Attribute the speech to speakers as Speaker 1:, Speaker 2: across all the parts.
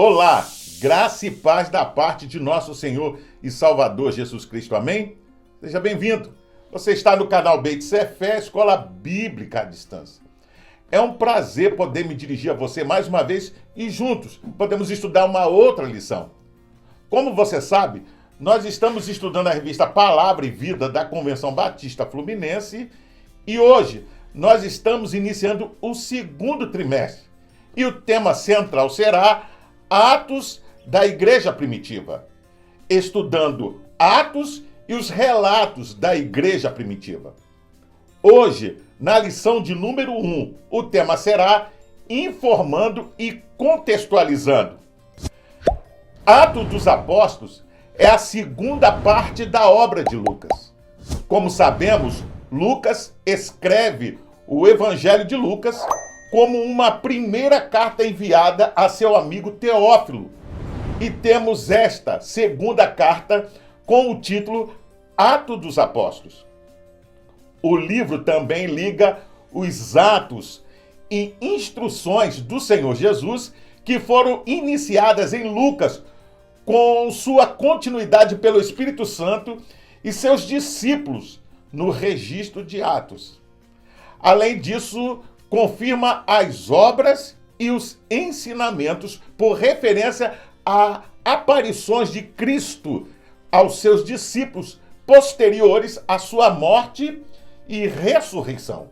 Speaker 1: Olá, graça e paz da parte de nosso Senhor e Salvador Jesus Cristo, amém? Seja bem-vindo. Você está no canal Beit Sefer, Escola Bíblica à Distância. É um prazer poder me dirigir a você mais uma vez e juntos podemos estudar uma outra lição. Como você sabe, nós estamos estudando a revista Palavra e Vida da Convenção Batista Fluminense e hoje nós estamos iniciando o segundo trimestre e o tema central será Atos da Igreja Primitiva, estudando Atos e os relatos da Igreja Primitiva. Hoje, na lição de número 1, o tema será Informando e Contextualizando. Atos dos Apóstolos é a segunda parte da obra de Lucas. Como sabemos, Lucas escreve o Evangelho de Lucas como uma primeira carta enviada a seu amigo Teófilo. E temos esta segunda carta com o título Atos dos Apóstolos. O livro também liga os atos e instruções do Senhor Jesus que foram iniciadas em Lucas com sua continuidade pelo Espírito Santo e seus discípulos no registro de Atos. Além disso, confirma as obras e os ensinamentos por referência a aparições de Cristo aos seus discípulos posteriores à sua morte e ressurreição.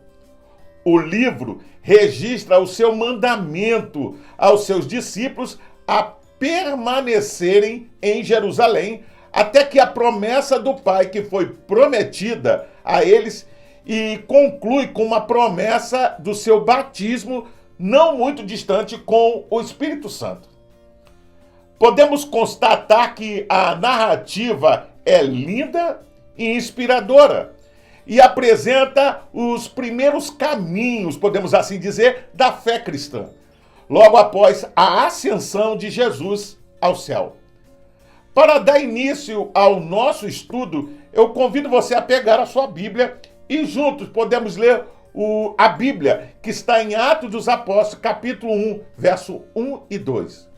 Speaker 1: O livro registra o seu mandamento aos seus discípulos a permanecerem em Jerusalém até que a promessa do Pai que foi prometida a eles e conclui com uma promessa do seu batismo não muito distante com o Espírito Santo. Podemos constatar que a narrativa é linda e inspiradora e apresenta os primeiros caminhos, podemos assim dizer, da fé cristã, logo após a ascensão de Jesus ao céu. Para dar início ao nosso estudo, eu convido você a pegar a sua Bíblia e juntos podemos ler a Bíblia, que está em Atos dos Apóstolos, capítulo 1, verso 1 e 2.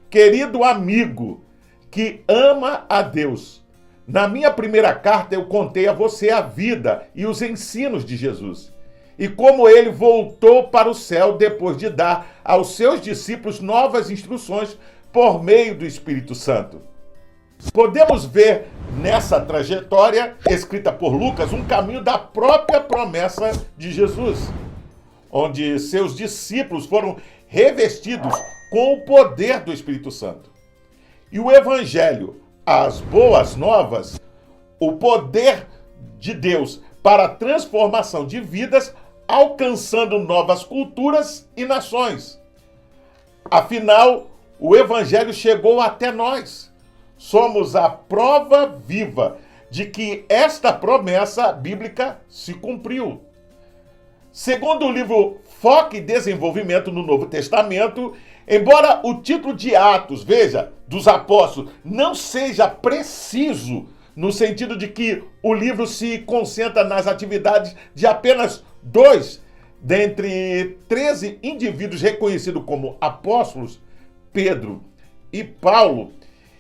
Speaker 1: Querido amigo que ama a Deus, na minha primeira carta eu contei a você a vida e os ensinos de Jesus, e como ele voltou para o céu depois de dar aos seus discípulos novas instruções por meio do Espírito Santo. Podemos ver nessa trajetória escrita por Lucas um caminho da própria promessa de Jesus, onde seus discípulos foram revestidos com o poder do Espírito Santo. E o Evangelho, as boas novas, o poder de Deus para a transformação de vidas, alcançando novas culturas e nações. Afinal, o Evangelho chegou até nós. Somos a prova viva de que esta promessa bíblica se cumpriu. Segundo o livro Foco e Desenvolvimento no Novo Testamento, embora o título de Atos, veja, dos Apóstolos, não seja preciso no sentido de que o livro se concentra nas atividades de apenas 2 dentre 13 indivíduos reconhecidos como apóstolos, Pedro e Paulo,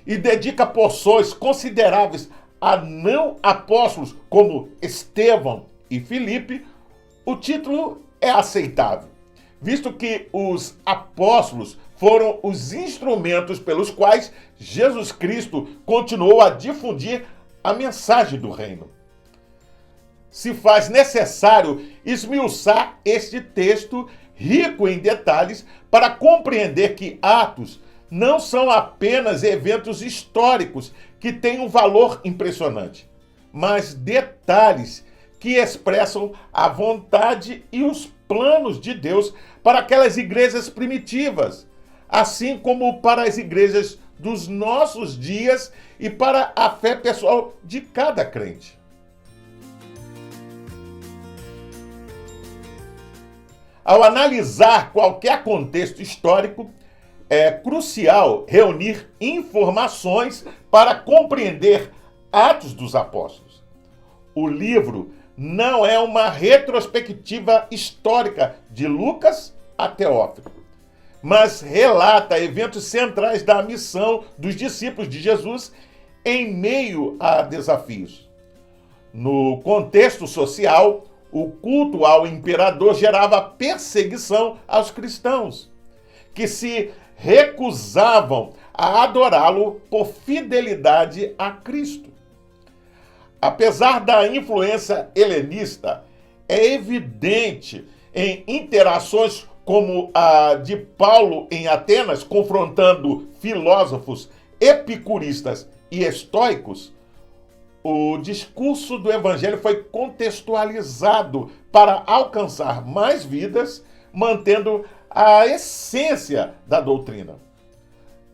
Speaker 1: e dedica porções consideráveis a não apóstolos como Estevão e Filipe, o título é aceitável, visto que os apóstolos foram os instrumentos pelos quais Jesus Cristo continuou a difundir a mensagem do reino. Se faz necessário esmiuçar este texto rico em detalhes para compreender que Atos não são apenas eventos históricos que têm um valor impressionante, mas detalhes que expressam a vontade e os planos de Deus para aquelas igrejas primitivas, assim como para as igrejas dos nossos dias e para a fé pessoal de cada crente. Ao analisar qualquer contexto histórico, é crucial reunir informações para compreender Atos dos Apóstolos. O livro não é uma retrospectiva histórica de Lucas a Teófilo, mas relata eventos centrais da missão dos discípulos de Jesus em meio a desafios. No contexto social, o culto ao imperador gerava perseguição aos cristãos, que se recusavam a adorá-lo por fidelidade a Cristo. Apesar da influência helenista, é evidente em interações como a de Paulo em Atenas, confrontando filósofos epicuristas e estoicos, o discurso do evangelho foi contextualizado para alcançar mais vidas, mantendo a essência da doutrina.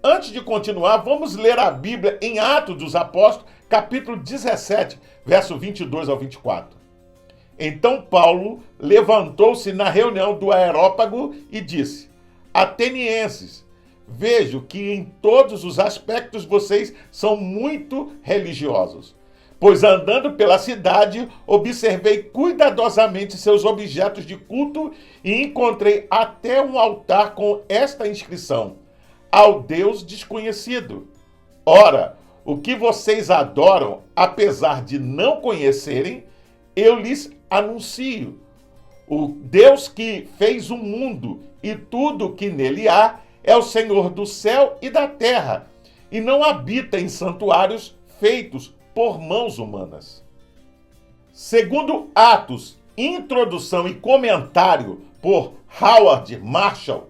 Speaker 1: Antes de continuar, vamos ler a Bíblia em Atos dos Apóstolos, capítulo 17, verso 22 ao 24. Então Paulo levantou-se na reunião do Areópago e disse: Atenienses, vejo que em todos os aspectos vocês são muito religiosos. Pois andando pela cidade, observei cuidadosamente seus objetos de culto e encontrei até um altar com esta inscrição: ao Deus desconhecido. Ora, o que vocês adoram, apesar de não conhecerem, eu lhes anuncio. O Deus que fez o mundo e tudo que nele há é o Senhor do céu e da terra, e não habita em santuários feitos por mãos humanas. Segundo Atos, introdução e comentário por Howard Marshall,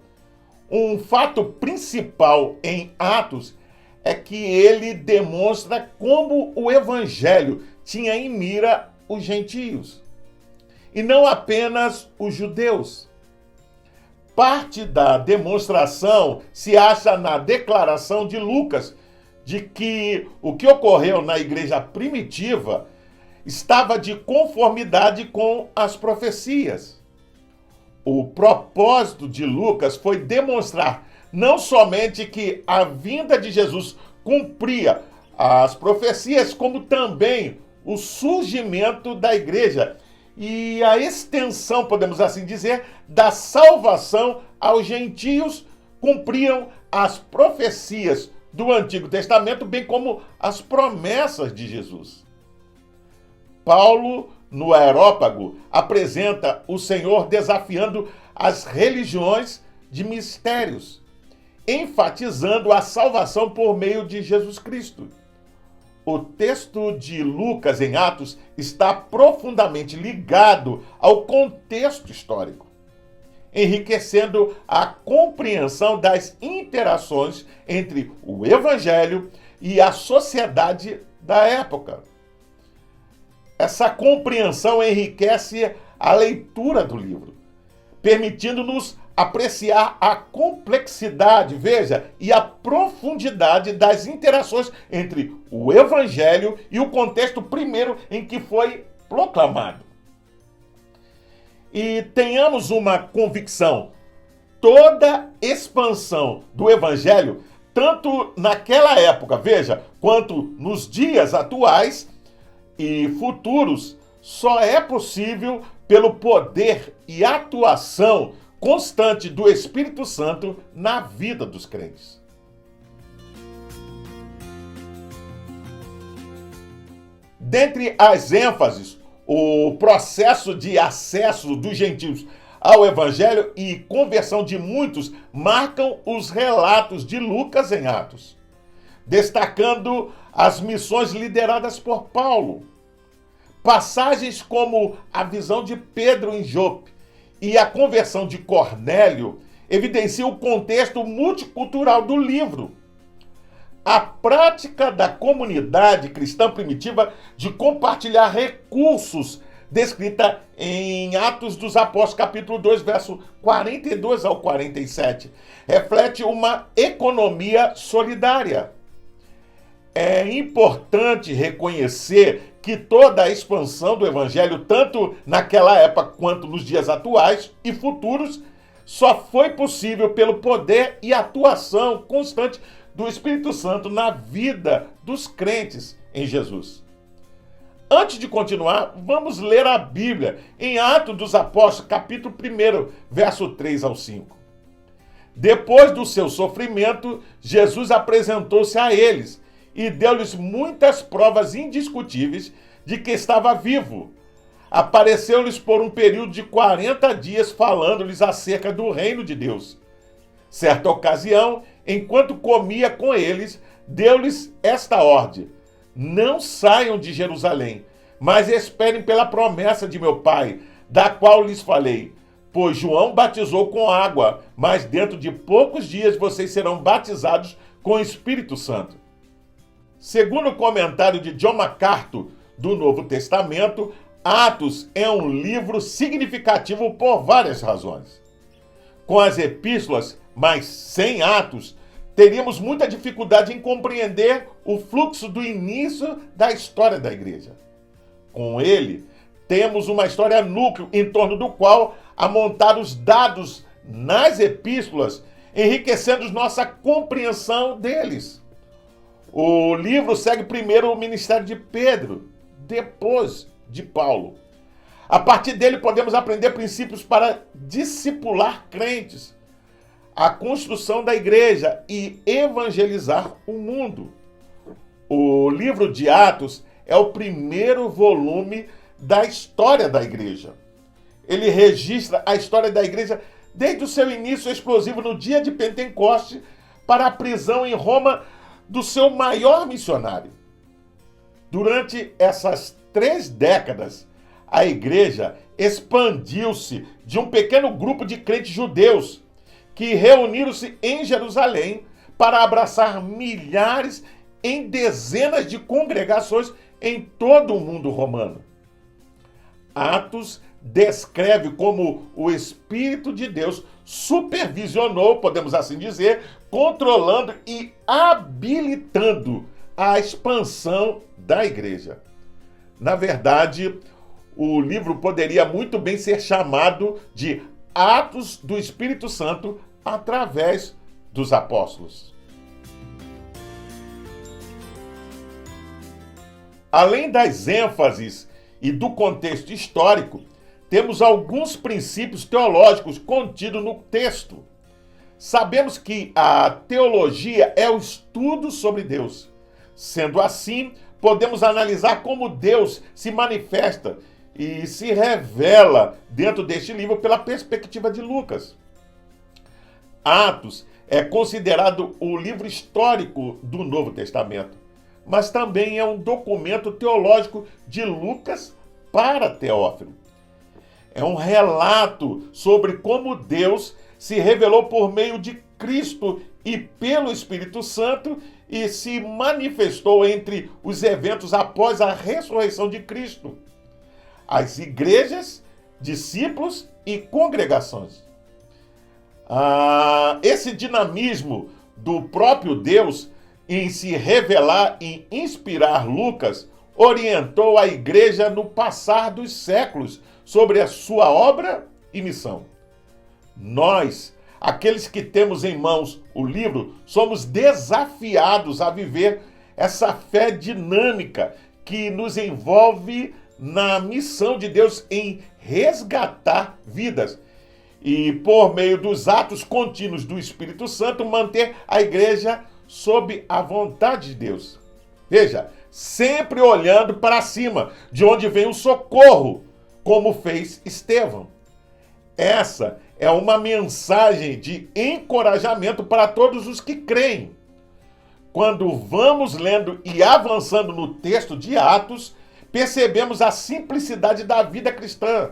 Speaker 1: um fato principal em Atos é que ele demonstra como o evangelho tinha em mira os gentios, e não apenas os judeus. Parte da demonstração se acha na declaração de Lucas, de que o que ocorreu na igreja primitiva estava de conformidade com as profecias. O propósito de Lucas foi demonstrar não somente que a vinda de Jesus cumpria as profecias, como também o surgimento da igreja e a extensão, podemos assim dizer, da salvação aos gentios cumpriam as profecias do Antigo Testamento, bem como as promessas de Jesus. Paulo, no Areópago, apresenta o Senhor desafiando as religiões de mistérios, enfatizando a salvação por meio de Jesus Cristo. O texto de Lucas em Atos está profundamente ligado ao contexto histórico, enriquecendo a compreensão das interações entre o Evangelho e a sociedade da época. Essa compreensão enriquece a leitura do livro, permitindo-nos apreciar a complexidade, veja, e a profundidade das interações entre o Evangelho e o contexto primeiro em que foi proclamado. E tenhamos uma convicção: toda expansão do Evangelho, tanto naquela época, veja, quanto nos dias atuais e futuros, só é possível pelo poder e atuação constante do Espírito Santo na vida dos crentes. Dentre as ênfases, o processo de acesso dos gentios ao Evangelho e conversão de muitos marcam os relatos de Lucas em Atos, destacando as missões lideradas por Paulo. Passagens como a visão de Pedro em Jope e a conversão de Cornélio evidenciam o contexto multicultural do livro. A prática da comunidade cristã primitiva de compartilhar recursos, descrita em Atos dos Apóstolos, capítulo 2, verso 42 ao 47, reflete uma economia solidária. É importante reconhecer que toda a expansão do Evangelho, tanto naquela época quanto nos dias atuais e futuros, só foi possível pelo poder e atuação constante do Espírito Santo na vida dos crentes em Jesus. Antes de continuar, vamos ler a Bíblia em Atos dos Apóstolos, capítulo 1, verso 3 ao 5. Depois do seu sofrimento, Jesus apresentou-se a eles e deu-lhes muitas provas indiscutíveis de que estava vivo. Apareceu-lhes por um período de 40 dias, falando-lhes acerca do reino de Deus. Certa ocasião, enquanto comia com eles, deu-lhes esta ordem: não saiam de Jerusalém, mas esperem pela promessa de meu Pai, da qual lhes falei. Pois João batizou com água, mas dentro de poucos dias vocês serão batizados com o Espírito Santo. Segundo o comentário de John MacArthur do Novo Testamento, Atos é um livro significativo por várias razões. Com as epístolas, mas sem Atos, teríamos muita dificuldade em compreender o fluxo do início da história da igreja. Com ele, temos uma história núcleo em torno do qual amontar os dados nas epístolas, enriquecendo nossa compreensão deles. O livro segue primeiro o ministério de Pedro, depois de Paulo. A partir dele podemos aprender princípios para discipular crentes, a construção da igreja e evangelizar o mundo. O livro de Atos é o primeiro volume da história da igreja. Ele registra a história da igreja desde o seu início explosivo no dia de Pentecoste para a prisão em Roma do seu maior missionário. Durante essas 3 décadas, a igreja expandiu-se de um pequeno grupo de crentes judeus que reuniram-se em Jerusalém para abraçar milhares em dezenas de congregações em todo o mundo romano. Atos descreve como o Espírito de Deus supervisionou, podemos assim dizer, controlando e habilitando a expansão da igreja. Na verdade, o livro poderia muito bem ser chamado de Atos do Espírito Santo através dos apóstolos. Além das ênfases e do contexto histórico, temos alguns princípios teológicos contidos no texto. Sabemos que a teologia é o estudo sobre Deus. Sendo assim, podemos analisar como Deus se manifesta e se revela dentro deste livro pela perspectiva de Lucas. Atos é considerado o livro histórico do Novo Testamento, mas também é um documento teológico de Lucas para Teófilo. É um relato sobre como Deus se revelou por meio de Cristo e pelo Espírito Santo e se manifestou entre os eventos após a ressurreição de Cristo, as igrejas, discípulos e congregações. Esse dinamismo do próprio Deus em se revelar e inspirar Lucas orientou a igreja no passar dos séculos sobre a sua obra e missão. Nós, aqueles que temos em mãos o livro, somos desafiados a viver essa fé dinâmica que nos envolve na missão de Deus em resgatar vidas e, por meio dos atos contínuos do Espírito Santo, manter a igreja sob a vontade de Deus. Veja, sempre olhando para cima, de onde vem o socorro, como fez Estevão. Essa é uma mensagem de encorajamento para todos os que creem. Quando vamos lendo e avançando no texto de Atos, percebemos a simplicidade da vida cristã.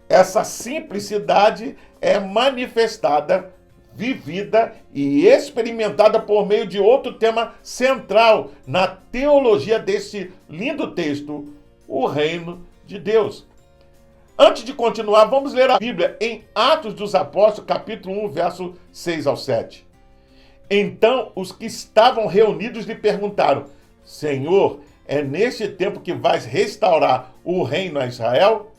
Speaker 1: Essa simplicidade é manifestada, vivida e experimentada por meio de outro tema central na teologia desse lindo texto, o reino de Deus. Antes de continuar, vamos ler a Bíblia em Atos dos Apóstolos, capítulo 1, verso 6 ao 7. Então os que estavam reunidos lhe perguntaram: Senhor, é neste tempo que vais restaurar o reino a Israel?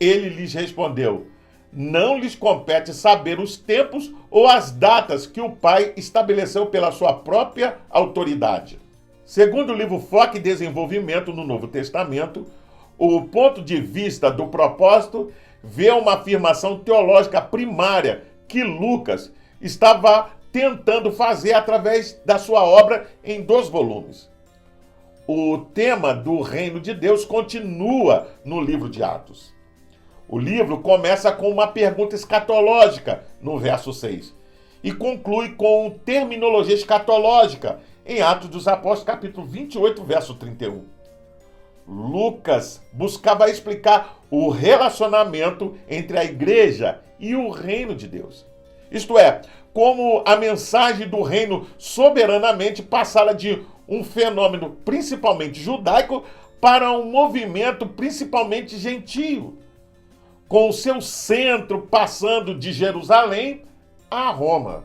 Speaker 1: Ele lhes respondeu: não lhes compete saber os tempos ou as datas que o Pai estabeleceu pela sua própria autoridade. Segundo o livro Foco e Desenvolvimento no Novo Testamento, o ponto de vista do propósito vê uma afirmação teológica primária que Lucas, estava tentando fazer através da sua obra em 2 volumes. O tema do reino de Deus continua no livro de Atos. O livro começa com uma pergunta escatológica no verso 6 e conclui com terminologia escatológica em Atos dos Apóstolos, capítulo 28, verso 31. Lucas buscava explicar o relacionamento entre a igreja e o reino de Deus. Isto é, como a mensagem do reino soberanamente passara de um fenômeno principalmente judaico para um movimento principalmente gentio, com o seu centro passando de Jerusalém a Roma.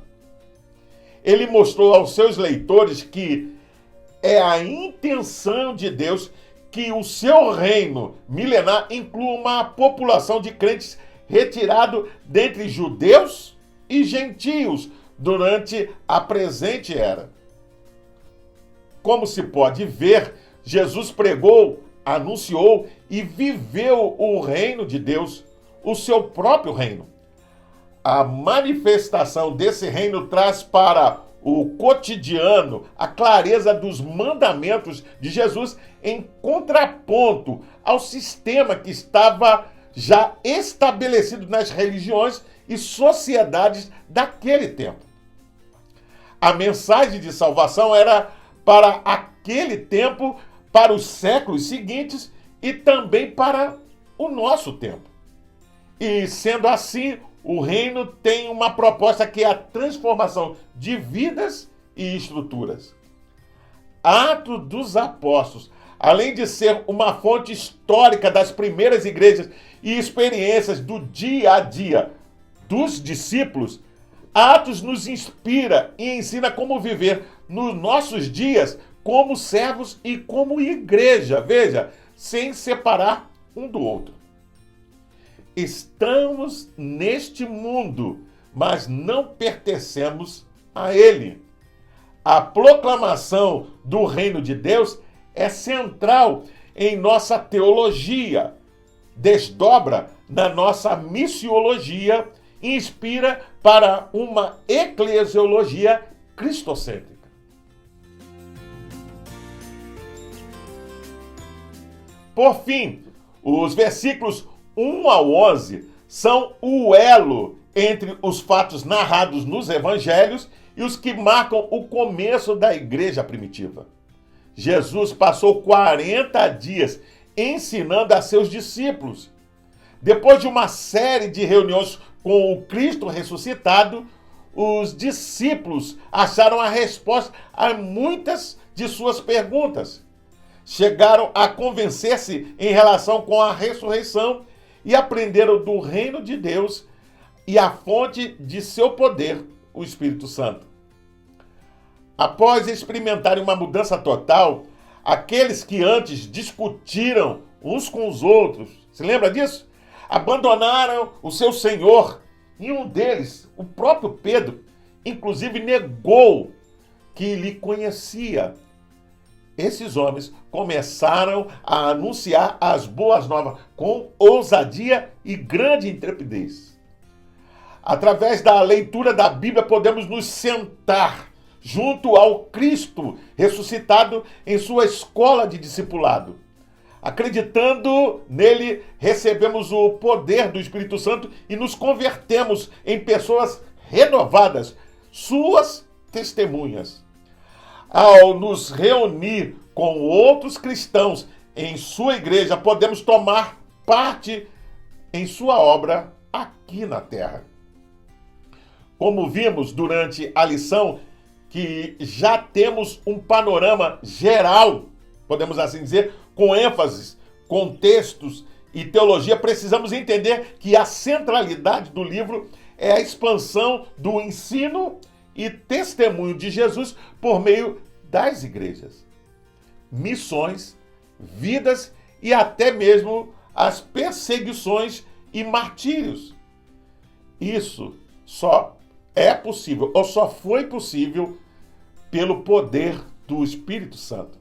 Speaker 1: Ele mostrou aos seus leitores que é a intenção de Deus que o seu reino milenar inclua uma população de crentes retirado dentre judeus e gentios durante a presente era. Como se pode ver, Jesus pregou, anunciou e viveu o reino de Deus, o seu próprio reino. A manifestação desse reino traz para o cotidiano a clareza dos mandamentos de Jesus em contraponto ao sistema que estava já estabelecido nas religiões e sociedades daquele tempo. A mensagem de salvação era para aquele tempo, para os séculos seguintes e também para o nosso tempo. E sendo assim, o reino tem uma proposta que é a transformação de vidas e estruturas. Atos dos Apóstolos, além de ser uma fonte histórica das primeiras igrejas e experiências do dia a dia dos discípulos, Atos nos inspira e ensina como viver nos nossos dias como servos e como igreja, veja, sem separar um do outro. Estamos neste mundo, mas não pertencemos a ele. A proclamação do reino de Deus é central em nossa teologia, desdobra na nossa missiologia e inspira para uma eclesiologia cristocêntrica. Por fim, os versículos 1 ao 11 são o elo entre os fatos narrados nos evangelhos e os que marcam o começo da igreja primitiva. Jesus passou 40 dias ensinando a seus discípulos. Depois de uma série de reuniões com o Cristo ressuscitado, os discípulos acharam a resposta a muitas de suas perguntas. Chegaram a convencer-se em relação com a ressurreição e aprenderam do reino de Deus e a fonte de seu poder, o Espírito Santo. Após experimentarem uma mudança total, aqueles que antes discutiram uns com os outros, se lembra disso? Abandonaram o seu Senhor, e um deles, o próprio Pedro, inclusive negou que lhe conhecia. Esses homens começaram a anunciar as boas novas com ousadia e grande intrepidez. Através da leitura da Bíblia, podemos nos sentar junto ao Cristo ressuscitado em sua escola de discipulado. Acreditando nele, recebemos o poder do Espírito Santo e nos convertemos em pessoas renovadas, suas testemunhas. Ao nos reunir com outros cristãos em sua igreja, podemos tomar parte em sua obra aqui na terra. Como vimos durante a lição, que já temos um panorama geral, podemos assim dizer, com ênfase, contextos e teologia, precisamos entender que a centralidade do livro é a expansão do ensino e testemunho de Jesus por meio das igrejas, missões, vidas e até mesmo as perseguições e martírios. Isso só é possível, ou só foi possível, pelo poder do Espírito Santo.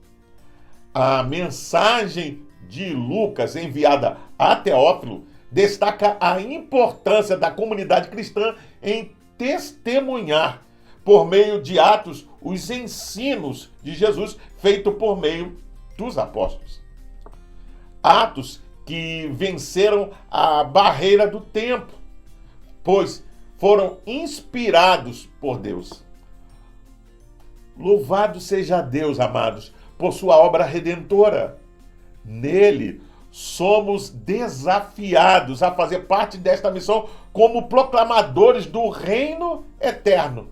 Speaker 1: A mensagem de Lucas enviada a Teófilo destaca a importância da comunidade cristã em testemunhar por meio de Atos os ensinos de Jesus feito por meio dos apóstolos. Atos que venceram a barreira do tempo, pois foram inspirados por Deus. Louvado seja Deus, amados, por sua obra redentora. Nele, somos desafiados a fazer parte desta missão como proclamadores do reino eterno.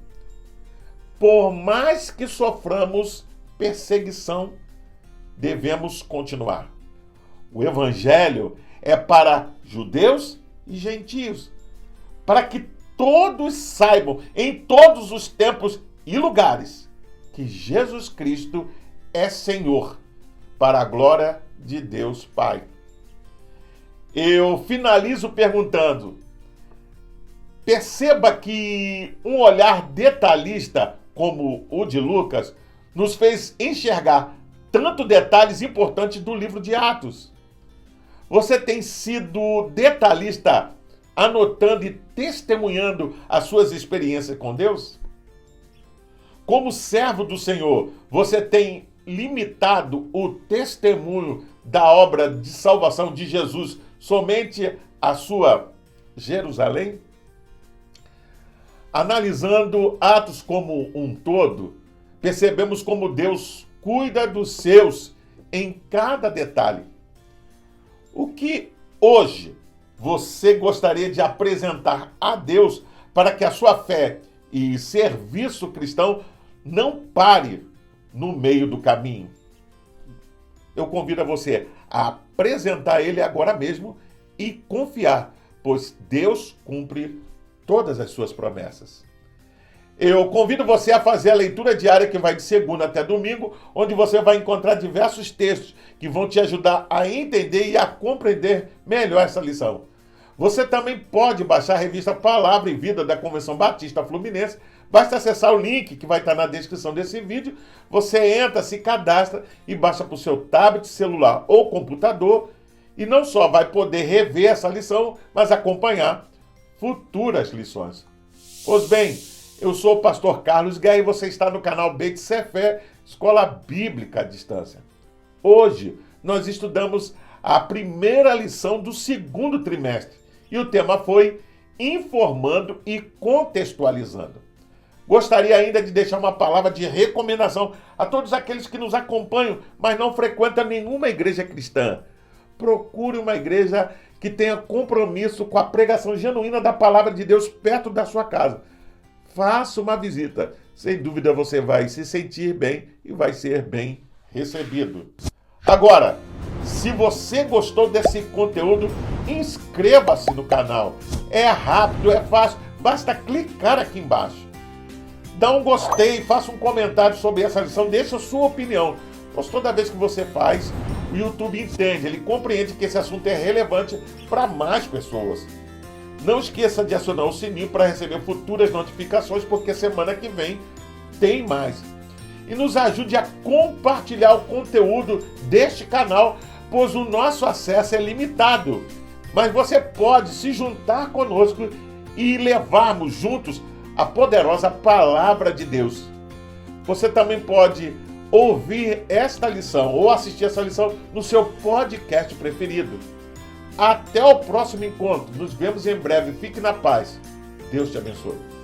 Speaker 1: Por mais que soframos perseguição, devemos continuar. O evangelho é para judeus e gentios, para que todos saibam, em todos os tempos e lugares, que Jesus Cristo é Senhor, para a glória de Deus Pai. Eu finalizo perguntando: perceba que um olhar detalhista como o de Lucas nos fez enxergar tanto detalhes importantes do livro de Atos. Você tem sido detalhista, anotando e testemunhando as suas experiências com Deus? Como servo do Senhor, você tem limitado o testemunho da obra de salvação de Jesus somente à sua Jerusalém? Analisando Atos como um todo, percebemos como Deus cuida dos seus em cada detalhe. O que hoje você gostaria de apresentar a Deus para que a sua fé e serviço cristão não pare no meio do caminho? Eu convido a você a apresentar Ele agora mesmo e confiar, pois Deus cumpre todas as suas promessas. Eu convido você a fazer a leitura diária que vai de segunda até domingo, onde você vai encontrar diversos textos que vão te ajudar a entender e a compreender melhor essa lição. Você também pode baixar a revista Palavra e Vida da Convenção Batista Fluminense. Basta acessar o link que vai estar na descrição desse vídeo. Você entra, se cadastra e baixa para o seu tablet, celular ou computador. E não só vai poder rever essa lição, mas acompanhar futuras lições. Pois bem, eu sou o pastor Carlos Guerra e você está no canal Beit Sefé, Escola Bíblica à Distância. Hoje nós estudamos a primeira lição do segundo trimestre e o tema foi Informando e Contextualizando. Gostaria ainda de deixar uma palavra de recomendação a todos aqueles que nos acompanham, mas não frequentam nenhuma igreja cristã. Procure uma igreja que tenha compromisso com a pregação genuína da palavra de Deus perto da sua casa. Faça uma visita. Sem dúvida você vai se sentir bem e vai ser bem recebido. Agora, se você gostou desse conteúdo, inscreva-se no canal. É rápido, é fácil, basta clicar aqui embaixo. Dá um gostei, faça um comentário sobre essa lição, deixa a sua opinião. Pois toda vez que você faz, o YouTube entende, ele compreende que esse assunto é relevante para mais pessoas. Não esqueça de acionar o sininho para receber futuras notificações, porque semana que vem tem mais. E nos ajude a compartilhar o conteúdo deste canal, pois o nosso acesso é limitado. Mas você pode se juntar conosco e levarmos juntos a poderosa palavra de Deus. Você também pode ouvir esta lição ou assistir essa lição no seu podcast preferido. Até o próximo encontro. Nos vemos em breve. Fique na paz. Deus te abençoe.